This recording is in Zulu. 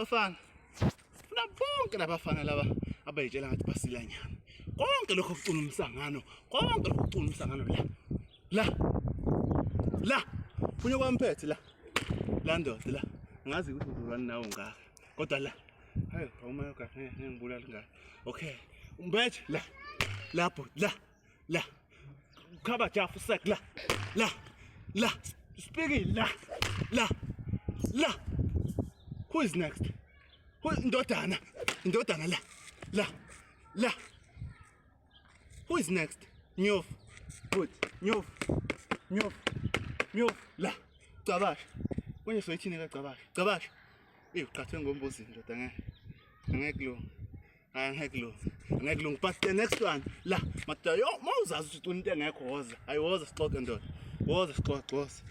bafana sifuna bonke labafana laba abayitshela ngathi basilanyana konke lokho kucula umsangano konke lokho kucula umsangano la funye kwamphethe la ndoda la ngazi ukuthi uzolwana nawo ngaka kodwa la hayi awumayo kahle ngibulala ngaka okay umbethe lapho la khaba jafu sek la speaking la who is next who indodana la who is next nyof good nyof la cabash kwenye soyithini ka cabash uqhathwe ngombuzi ndoda angeke but the next one la matayo mawuzazi ukuthi into engekho woza ayiwoza sixoxe ndoda woza sixoxe